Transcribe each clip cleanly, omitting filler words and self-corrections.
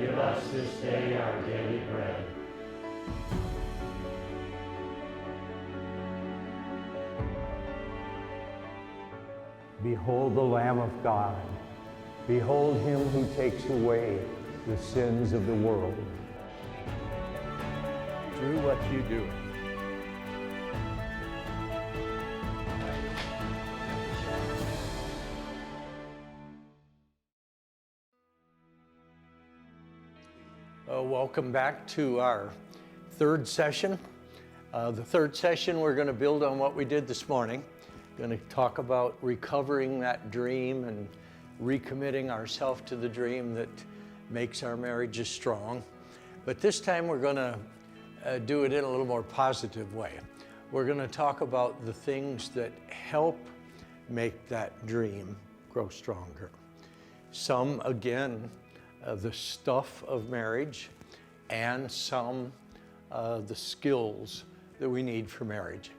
Give us this day our daily bread. Behold the Lamb of God. Behold him who takes away the sins of the world. Drew, what you doing? Welcome back to our third session. The third session, we're going to build on what we did this morning. Going to talk about recovering that dream and recommitting ourselves to the dream that makes our marriages strong. But this time we're going to do it in a little more positive way. We're going to talk about the things that help make that dream grow stronger. Some, again, the stuff of marriage, and some the skills that we need for marriage.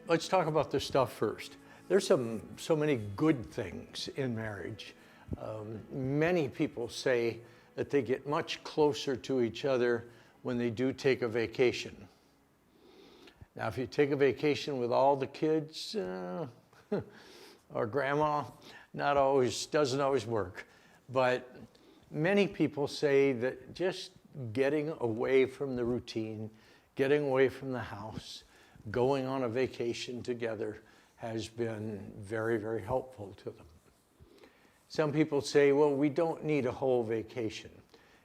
Let's talk about the stuff first. There's so many good things in marriage. Many people say that they get much closer to each other when they do take a vacation. Now, if you take a vacation with all the kids or grandma, doesn't always work. But many people say that just getting away from the routine, getting away from the house, going on a vacation together has been very, very helpful to them. Some people say, well, we don't need a whole vacation,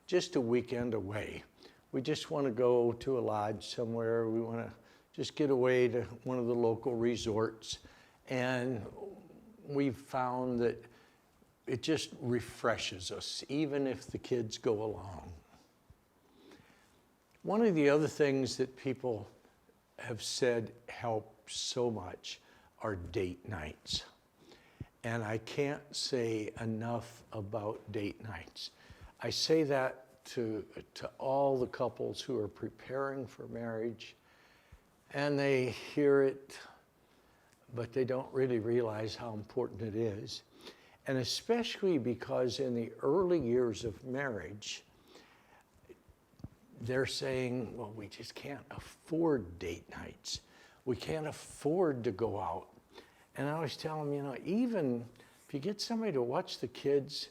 just a weekend away. We just want to go to a lodge somewhere. We want to just get away to one of the local resorts. And we've found that it just refreshes us, even if the kids go along. One of the other things that people have said help so much are date nights. And I can't say enough about date nights. I say that to all the couples who are preparing for marriage, and they hear it, but they don't really realize how important it is. And especially because in the early years of marriage, they're saying, well, we just can't afford date nights. We can't afford to go out. And I always tell them, even if you get somebody to watch the kids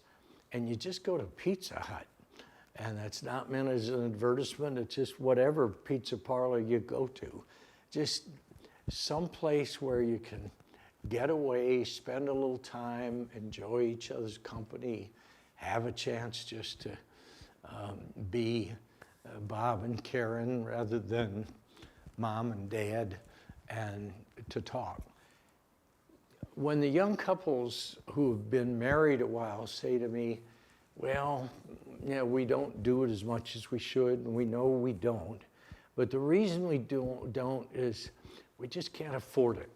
and you just go to Pizza Hut, and that's not meant as an advertisement, it's just whatever pizza parlor you go to, just someplace where you can get away, spend a little time, enjoy each other's company, have a chance just to be Bob and Karen rather than mom and dad, and to talk. When the young couples who have been married a while say to me, well, we don't do it as much as we should, and we know we don't, but the reason we don't is we just can't afford it.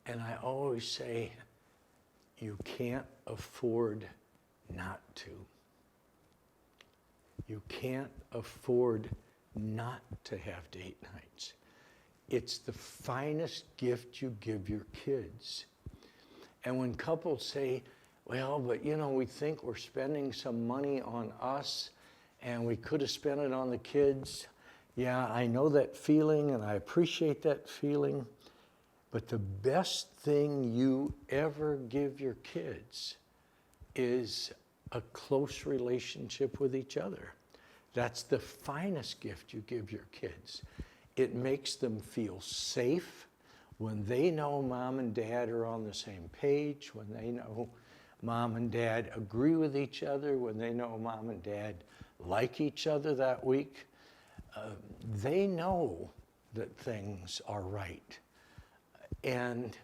And I always say, you can't afford not to. You can't afford not to have date nights. It's the finest gift you give your kids. And when couples say, well, but we think we're spending some money on us and we could have spent it on the kids. Yeah, I know that feeling and I appreciate that feeling. But the best thing you ever give your kids is a close relationship with each other. That's the finest gift you give your kids. It makes them feel safe when they know mom and dad are on the same page, when they know mom and dad agree with each other, when they know mom and dad like each other that week. They know that things are right. And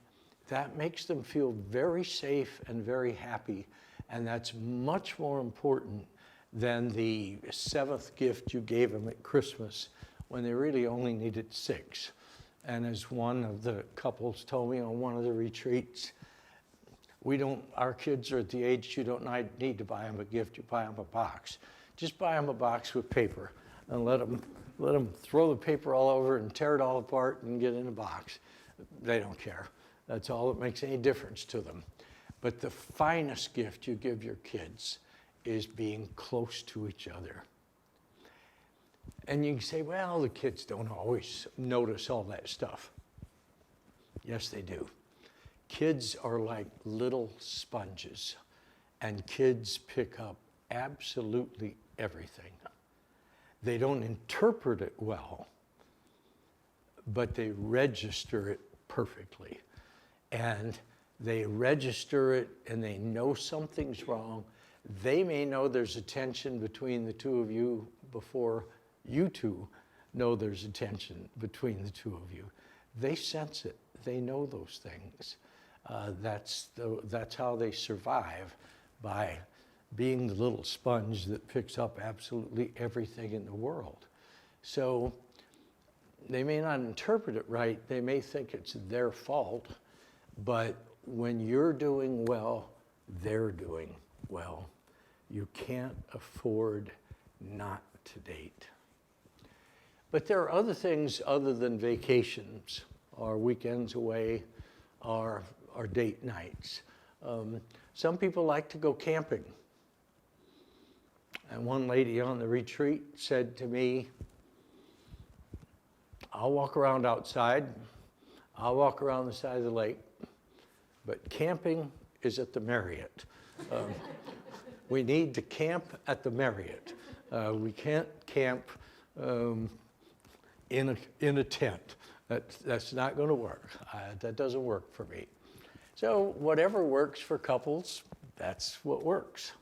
that makes them feel very safe and very happy. And that's much more important than the seventh gift you gave them at Christmas when they really only needed 6. And as one of the couples told me on one of the retreats, our kids are at the age you don't need to buy them a gift, you buy them a box. Just buy them a box with paper and let them throw the paper all over and tear it all apart and get in a box. They don't care. That's all that makes any difference to them. But the finest gift you give your kids is being close to each other. And you can say, well, the kids don't always notice all that stuff. Yes, they do. Kids are like little sponges, and kids pick up absolutely everything. They don't interpret it well, but they register it perfectly. And they register it and they know something's wrong. They may know there's a tension between the two of you before you two know there's a tension between the two of you. They sense it. They know those things. That's how they survive, by being the little sponge that picks up absolutely everything in the world. So they may not interpret it right. They may think it's their fault, but when you're doing well, they're doing well. You can't afford not to date. But there are other things other than vacations, or weekends away, or date nights. Some people like to go camping. And one lady on the retreat said to me, I'll walk around outside, I'll walk around the side of the lake, but camping is at the Marriott. We need to camp at the Marriott. We can't camp in a tent. That's not going to work. That doesn't work for me. So whatever works for couples, that's what works.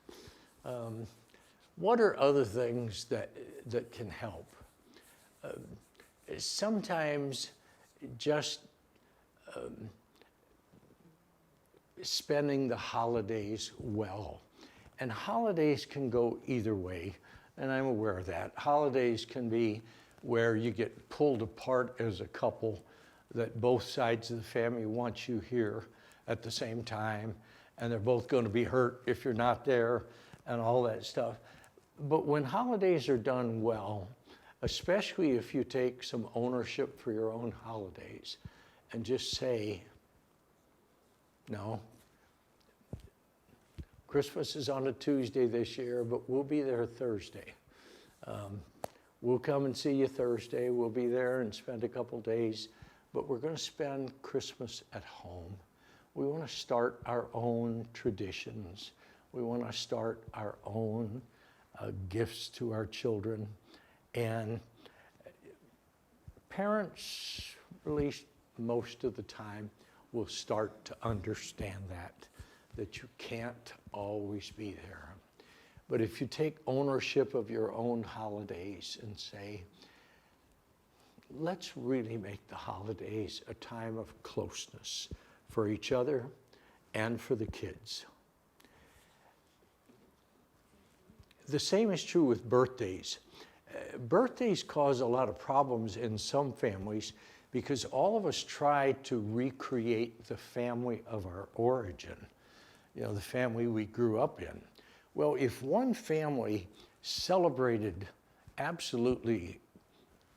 What are other things that can help? Sometimes just spending the holidays well. And holidays can go either way, and I'm aware of that. Holidays can be where you get pulled apart as a couple, that both sides of the family want you here at the same time, and they're both going to be hurt if you're not there, and all that stuff. But when holidays are done well, especially if you take some ownership for your own holidays and just say, no, Christmas is on a Tuesday this year, but we'll be there Thursday. We'll come and see you Thursday. We'll be there and spend a couple days, but we're going to spend Christmas at home. We want to start our own traditions. We want to start our own gifts to our children. And parents, at least most of the time, will start to understand that you can't always be there. But if you take ownership of your own holidays and say, let's really make the holidays a time of closeness for each other and for the kids. The same is true with birthdays. Birthdays cause a lot of problems in some families because all of us try to recreate the family of our origin, the family we grew up in. Well, if one family celebrated absolutely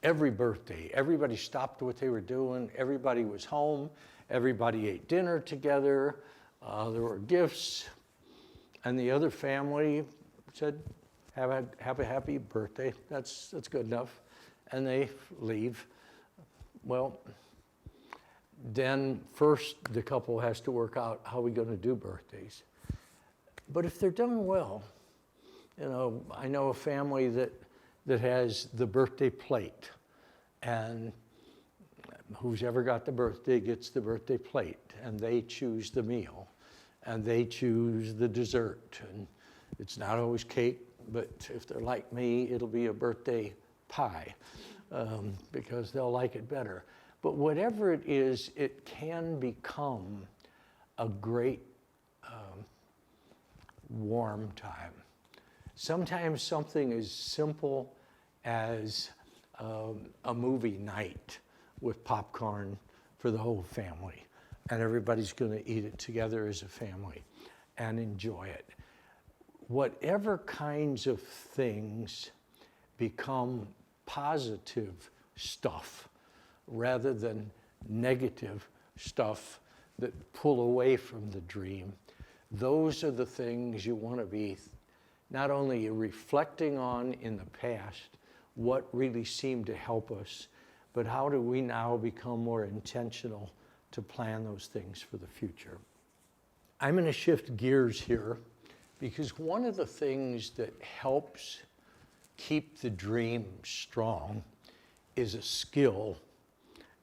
every birthday, everybody stopped what they were doing, everybody was home, everybody ate dinner together, there were gifts, and the other family said, have a happy birthday, that's good enough, and they leave. Well, then first the couple has to work out how we're going to do birthdays. But if they're done well, I know a family that has the birthday plate, and who's ever got the birthday gets the birthday plate, and they choose the meal, and they choose the dessert, and it's not always cake, but if they're like me, it'll be a birthday pie, because they'll like it better. But whatever it is, it can become a great warm time. Sometimes something as simple as a movie night with popcorn for the whole family, and everybody's going to eat it together as a family and enjoy it. Whatever kinds of things become positive stuff rather than negative stuff that pull away from the dream, Those are the things you want to be not only reflecting on in the past, what really seemed to help us, but how do we now become more intentional to plan those things for the future. I'm going to shift gears here because one of the things that helps keep the dream strong is a skill,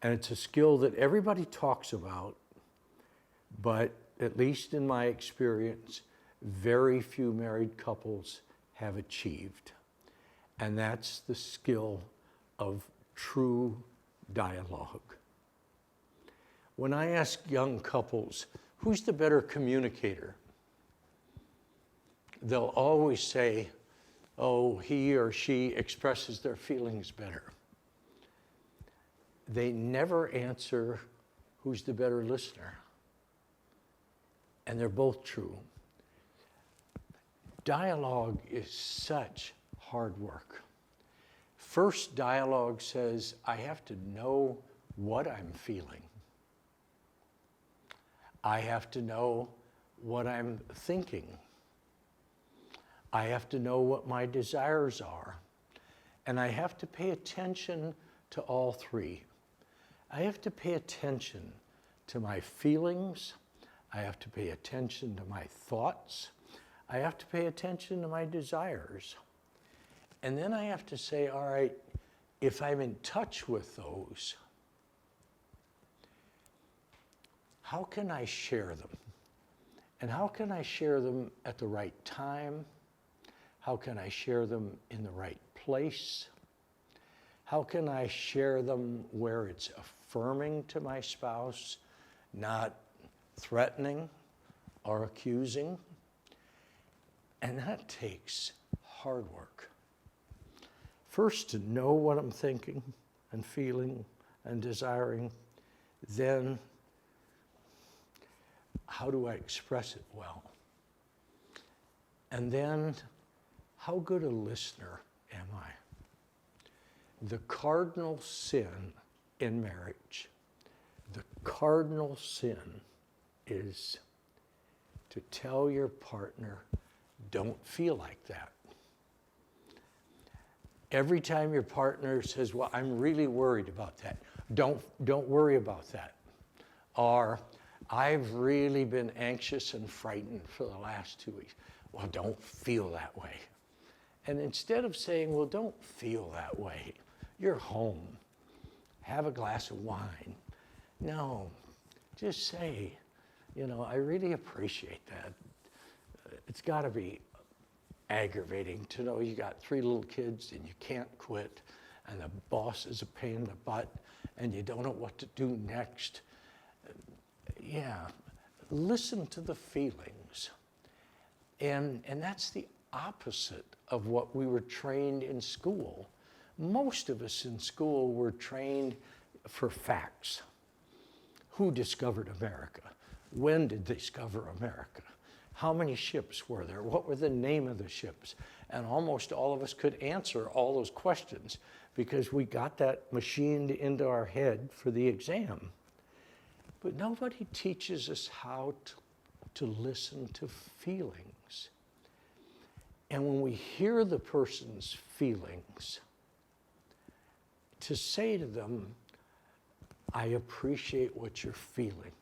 and it's a skill that everybody talks about, but at least in my experience, very few married couples have achieved. And that's the skill of true dialogue. When I ask young couples, who's the better communicator? They'll always say, oh, he or she expresses their feelings better. They never answer who's the better listener. And they're both true. Dialogue is such hard work. First, dialogue says, I have to know what I'm feeling. I have to know what I'm thinking. I have to know what my desires are. And I have to pay attention to all three. I have to pay attention to my feelings. I have to pay attention to my thoughts. I have to pay attention to my desires. And then I have to say, all right, if I'm in touch with those, how can I share them? And how can I share them at the right time? How can I share them in the right place? How can I share them where it's affirming to my spouse, not threatening or accusing? And that takes hard work. First, to know what I'm thinking and feeling and desiring. Then, how do I express it well? And then, how good a listener am I? The cardinal sin in marriage, the cardinal sin is to tell your partner, don't feel like that. Every time your partner says, well, I'm really worried about that, don't worry about that. Or, I've really been anxious and frightened for the last 2 weeks. Well, don't feel that way. And instead of saying, well, don't feel that way, you're home, have a glass of wine. No, just say, I really appreciate that. It's got to be aggravating to know you got 3 little kids and you can't quit, and the boss is a pain in the butt, and you don't know what to do next. Yeah, listen to the feelings. And that's the opposite of what we were trained in school. Most of us in school were trained for facts. Who discovered America? When did they discover America? How many ships were there? What were the name of the ships? And almost all of us could answer all those questions because we got that machined into our head for the exam. But nobody teaches us how to listen to feelings. And when we hear the person's feelings, to say to them, I appreciate what you're feeling.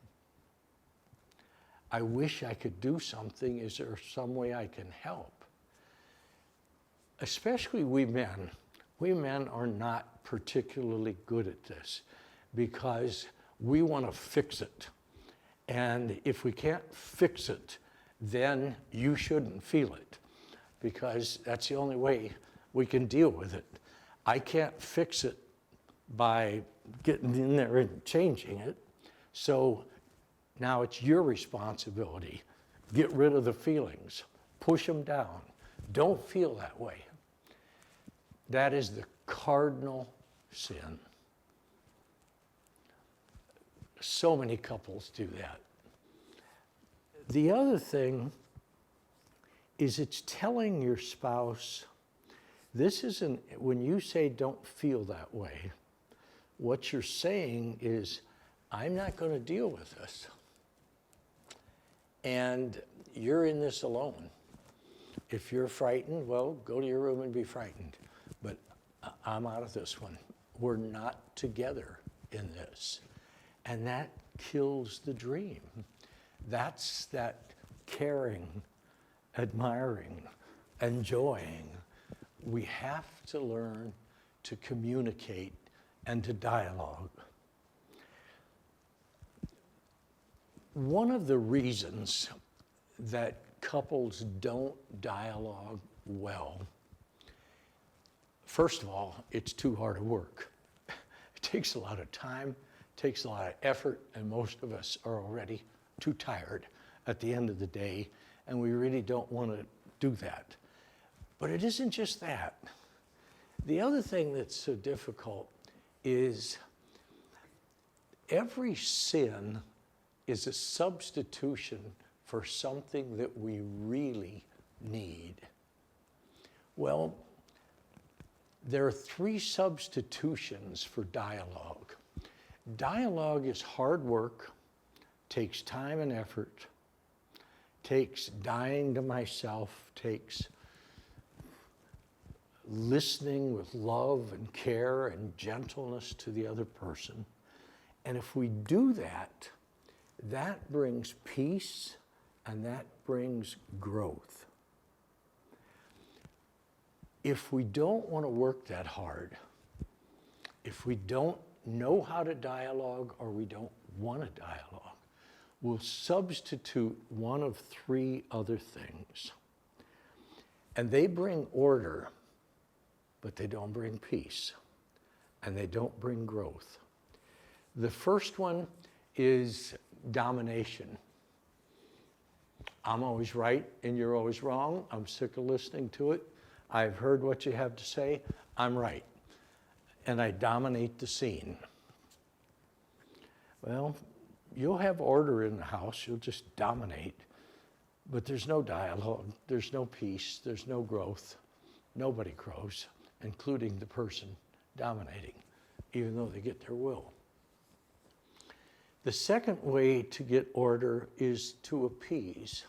I wish I could do something. Is there some way I can help? Especially we men. We men are not particularly good at this because we want to fix it. And if we can't fix it, then you shouldn't feel it because that's the only way we can deal with it. I can't fix it by getting in there and changing it. So now it's your responsibility. Get rid of the feelings. Push them down. Don't feel that way. That is the cardinal sin. So many couples do that. The other thing is it's telling your spouse, this isn't, when you say don't feel that way, what you're saying is, I'm not going to deal with this. And you're in this alone. If you're frightened, well, go to your room and be frightened. But I'm out of this one. We're not together in this. And that kills the dream. That's that caring, admiring, enjoying. We have to learn to communicate and to dialogue. One of the reasons that couples don't dialogue well, first of all, it's too hard to work. It takes a lot of time, takes a lot of effort, and most of us are already too tired at the end of the day, and we really don't want to do that. But it isn't just that. The other thing that's so difficult is every sin is a substitution for something that we really need. Well, there are 3 substitutions for dialogue. Dialogue is hard work, takes time and effort, takes dying to myself, takes listening with love and care and gentleness to the other person. And if we do that, that brings peace and that brings growth. If we don't want to work that hard, if we don't know how to dialogue or we don't want to dialogue, we'll substitute one of 3 other things. And they bring order, but they don't bring peace, and they don't bring growth. The first one is domination. I'm always right and you're always wrong. I'm sick of listening to it. I've heard what you have to say. I'm right. And I dominate the scene. Well, you'll have order in the house. You'll just dominate. But there's no dialogue. There's no peace. There's no growth. Nobody grows, including the person dominating, even though they get their will. The second way to get order is to appease.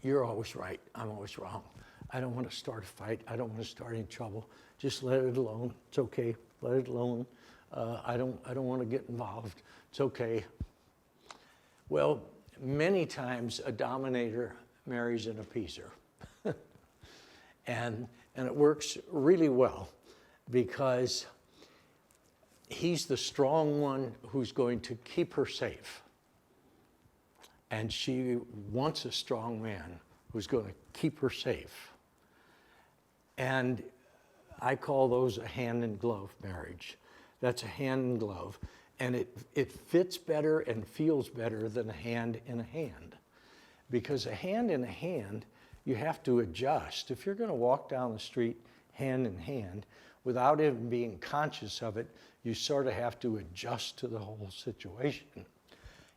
You're always right. I'm always wrong. I don't want to start a fight. I don't want to start any trouble. Just let it alone. It's okay. Let it alone. I don't want to get involved. It's okay. Well, many times a dominator marries an appeaser. And it works really well because he's the strong one who's going to keep her safe. And she wants a strong man who's going to keep her safe. And I call those a hand-in-glove marriage. That's a hand-in-glove. And it fits better and feels better than a hand in a hand. Because a hand in a hand, you have to adjust. If you're going to walk down the street hand in hand, without even being conscious of it, you sort of have to adjust to the whole situation.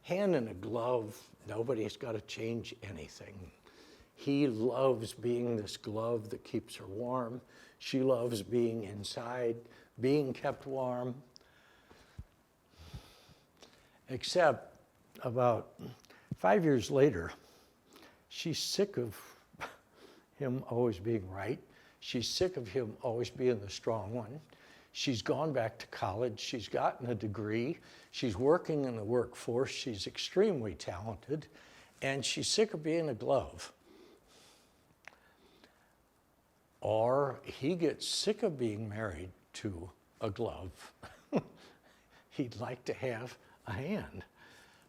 Hand in a glove, nobody's got to change anything. He loves being this glove that keeps her warm. She loves being inside, being kept warm. Except about 5 years later, she's sick of him always being right. She's sick of him always being the strong one. She's gone back to college. She's gotten a degree. She's working in the workforce. She's extremely talented. And she's sick of being a glove. Or he gets sick of being married to a glove. He'd like to have a hand.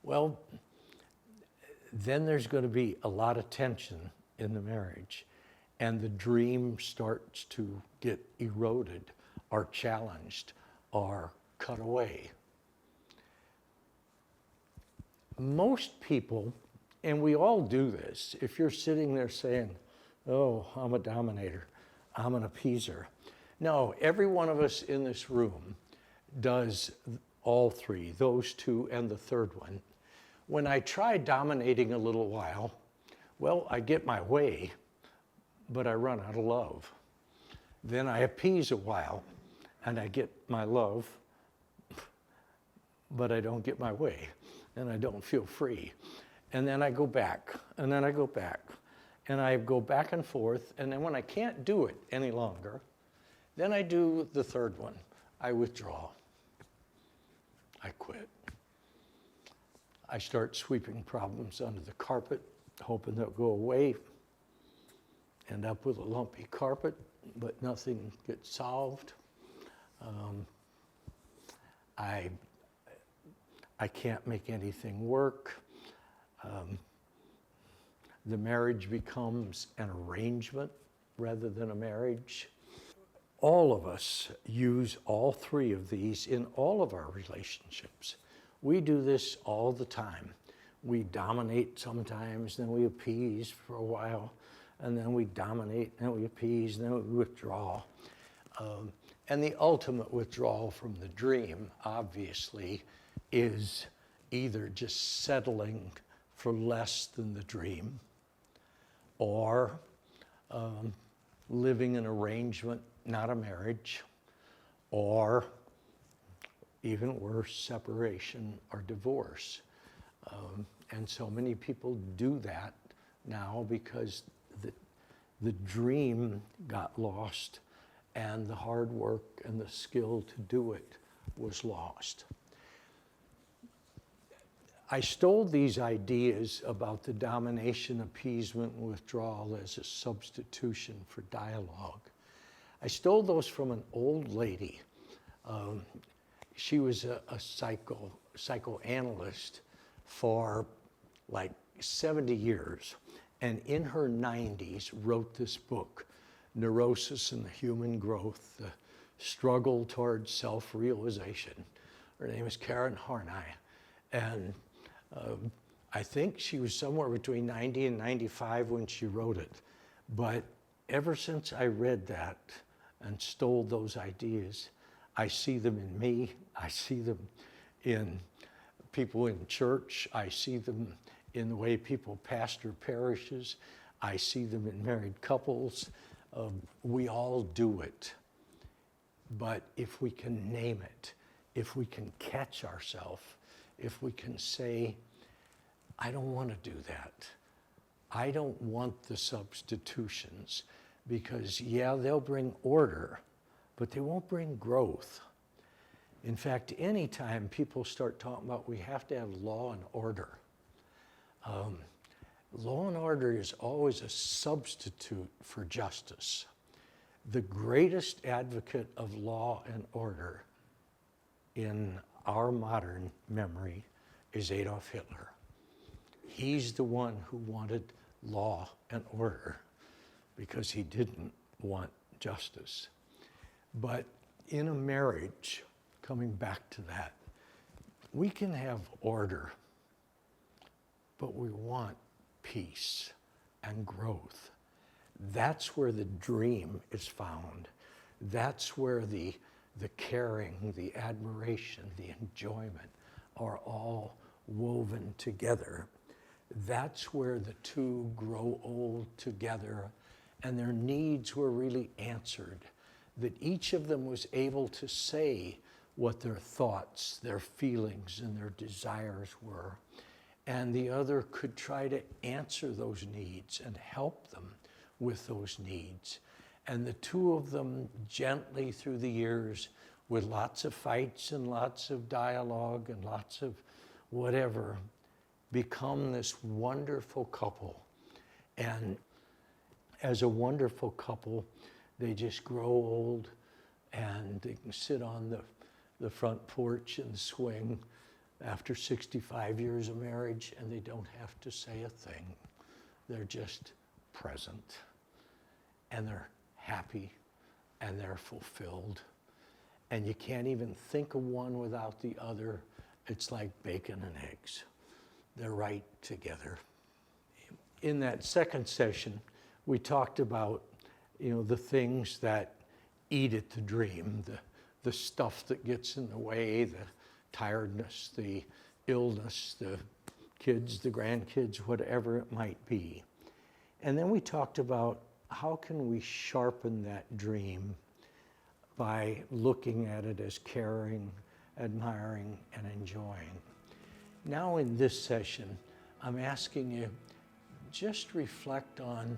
Well, then there's going to be a lot of tension in the marriage. And the dream starts to get eroded or challenged or cut away. Most people, and we all do this, if you're sitting there saying, oh, I'm a dominator, I'm an appeaser. No, every one of us in this room does all 3, those 2 and the third one. When I try dominating a little while, well, I get my way, but I run out of love. Then I appease a while, and I get my love, but I don't get my way, and I don't feel free. and then I go back, and then I go back, and I go back and forth, and then when I can't do it any longer, then I do the third one. I withdraw. I quit. I start sweeping problems under the carpet, hoping they'll go away. End up with a lumpy carpet, but nothing gets solved. I can't make anything work. The marriage becomes an arrangement rather than a marriage. All of us use all three of these in all of our relationships. We do this all the time. We dominate sometimes, then we appease for a while, and then we dominate, and we appease, and then we withdraw. And the ultimate withdrawal from the dream, obviously, is either just settling for less than the dream, or living an arrangement, not a marriage, or even worse, separation or divorce. And so many people do that now because the dream got lost and the hard work and the skill to do it was lost. I stole these ideas about the domination, appeasement, and withdrawal as a substitution for dialogue. I stole those from an old lady. She was a psychoanalyst for like 70 years, and in her 90s wrote this book, Neurosis and the Human Growth, The Struggle Towards Self-Realization. Her name is Karen Horney, and I think she was somewhere between 90 and 95 when she wrote it. But ever since I read that and stole those ideas, I see them in me, I see them in people in church, I see them in the way people pastor parishes, I see them in married couples. We all do it. But if we can name it, if we can catch ourselves, if we can say, I don't want to do that. I don't want the substitutions because, yeah, they'll bring order, but they won't bring growth. In fact, anytime people start talking about we have to have law and order, law and order is always a substitute for justice. The greatest advocate of law and order in our modern memory is Adolf Hitler. He's the one who wanted law and order because he didn't want justice. But in a marriage, coming back to that, we can have order, but we want peace and growth. That's where the dream is found. That's where the caring, the admiration, the enjoyment are all woven together. That's where the two grow old together and their needs were really answered, that each of them was able to say what their thoughts, their feelings, and their desires were, and the other could try to answer those needs and help them with those needs. And the two of them gently through the years, with lots of fights and lots of dialogue and lots of whatever, become this wonderful couple. And as a wonderful couple, they just grow old and they can sit on the front porch and swing after 65 years of marriage, and they don't have to say a thing. They're just present, and they're happy, and they're fulfilled. And you can't even think of one without the other. It's like bacon and eggs. They're right together. In that second session, we talked about, the things that eat at the dream, the stuff that gets in the way, the tiredness, the illness, the kids, the grandkids, whatever it might be. And then we talked about how can we sharpen that dream by looking at it as caring, admiring, and enjoying. Now in this session, I'm asking you, just reflect on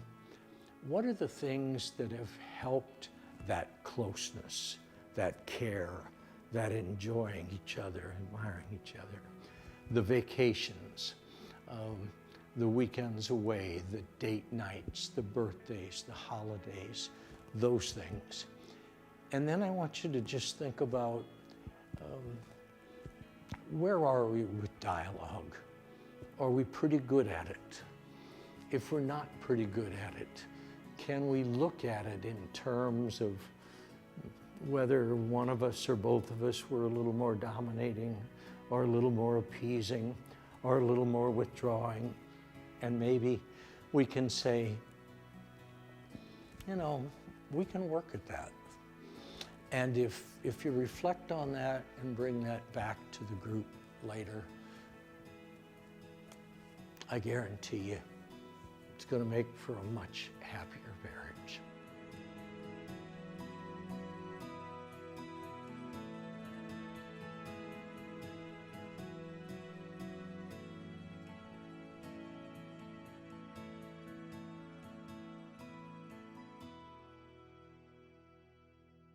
what are the things that have helped that closeness, that care, that enjoying each other, admiring each other. The vacations, the weekends away, the date nights, the birthdays, the holidays, those things. And then I want you to just think about where are we with dialogue? Are we pretty good at it? If we're not pretty good at it, can we look at it in terms of whether one of us or both of us were a little more dominating or a little more appeasing or a little more withdrawing? And maybe we can say, you know, we can work at that. And if you reflect on that and bring that back to the group later, I guarantee you it's going to make for a much happier